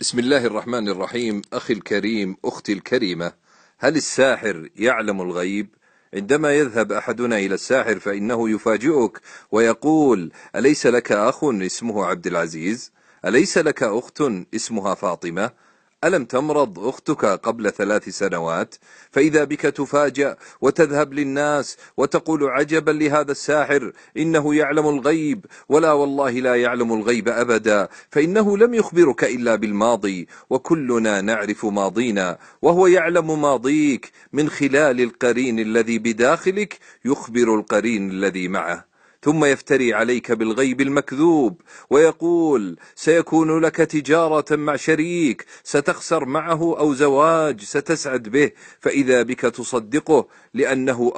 بسم الله الرحمن الرحيم. أخي الكريم، أختي الكريمة، هل الساحر يعلم الغيب؟ عندما يذهب أحدنا إلى الساحر فإنه يفاجئك ويقول: أليس لك أخ اسمه عبد العزيز؟ أليس لك أخت اسمها فاطمة؟ ألم تمرض أختك قبل 3 سنوات؟ فإذا بك تفاجأ وتذهب للناس وتقول: عجبا لهذا الساحر، إنه يعلم الغيب. ولا والله لا يعلم الغيب أبدا، فإنه لم يخبرك إلا بالماضي، وكلنا نعرف ماضينا، وهو يعلم ماضيك من خلال القرين الذي بداخلك يخبر القرين الذي معه، ثم يفتري عليك بالغيب المكذوب ويقول: سيكون لك تجارة مع شريك ستخسر معه، أو زواج ستسعد به، فإذا بك تصدقه لأنه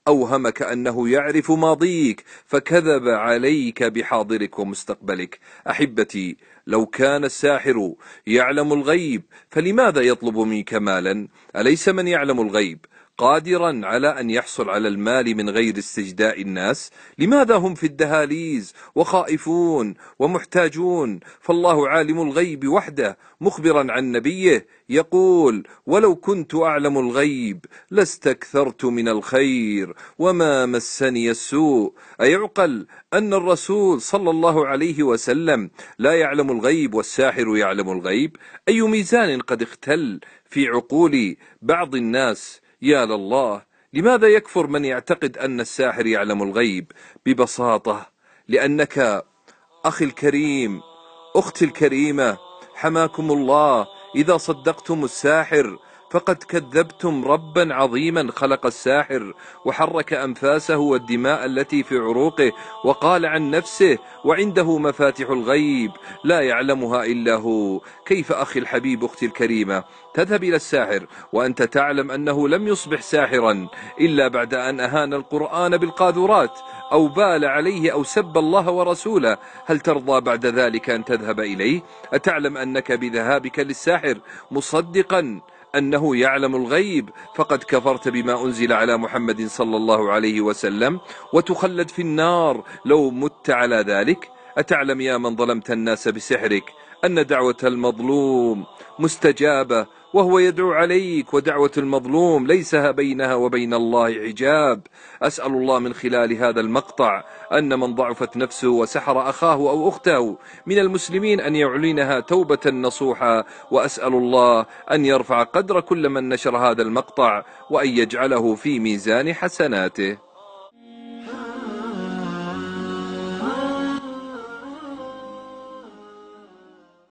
أوهمك أنه يعرف ماضيك، فكذب عليك بحاضرك ومستقبلك. أحبتي، لو كان الساحر يعلم الغيب فلماذا يطلب منك مالا؟ أليس من يعلم الغيب قادرا على أن يحصل على المال من غير استجداء الناس؟ لماذا هم في الدهاليز وخائفون ومحتاجون؟ فالله عالم الغيب وحده، مخبرا عن نبيه يقول: ولو كنت أعلم الغيب لاستكثرت من الخير وما مسني السوء. أيعقل أن الرسول صلى الله عليه وسلم لا يعلم الغيب والساحر يعلم الغيب؟ أي ميزان قد اختل في عقول بعض الناس! يا لله، لماذا يكفر من يعتقد أن الساحر يعلم الغيب؟ ببساطة لأنك، أخي الكريم، أختي الكريمة، حماكم الله، إذا صدقتم الساحر فقد كذبتم ربا عظيما خلق الساحر وحرك أنفاسه والدماء التي في عروقه، وقال عن نفسه: وعنده مفاتح الغيب لا يعلمها إلا هو. كيف أخي الحبيب، أختي الكريمة، تذهب إلى الساحر وأنت تعلم أنه لم يصبح ساحرا إلا بعد أن أهان القرآن بالقاذورات أو بال عليه أو سب الله ورسوله؟ هل ترضى بعد ذلك أن تذهب إليه؟ أتعلم أنك بذهابك للساحر مصدقا أنه يعلم الغيب فقد كفرت بما أنزل على محمد صلى الله عليه وسلم، وتخلد في النار لو مت على ذلك؟ أتعلم يا من ظلمت الناس بسحرك أن دعوة المظلوم مستجابة، وهو يدعو عليك، ودعوة المظلوم ليس بينها وبين الله حجاب؟ أسأل الله من خلال هذا المقطع أن من ضعفت نفسه وسحر أخاه أو أخته من المسلمين أن يعلنها توبة نصوحا، وأسأل الله أن يرفع قدر كل من نشر هذا المقطع وأن يجعله في ميزان حسناته.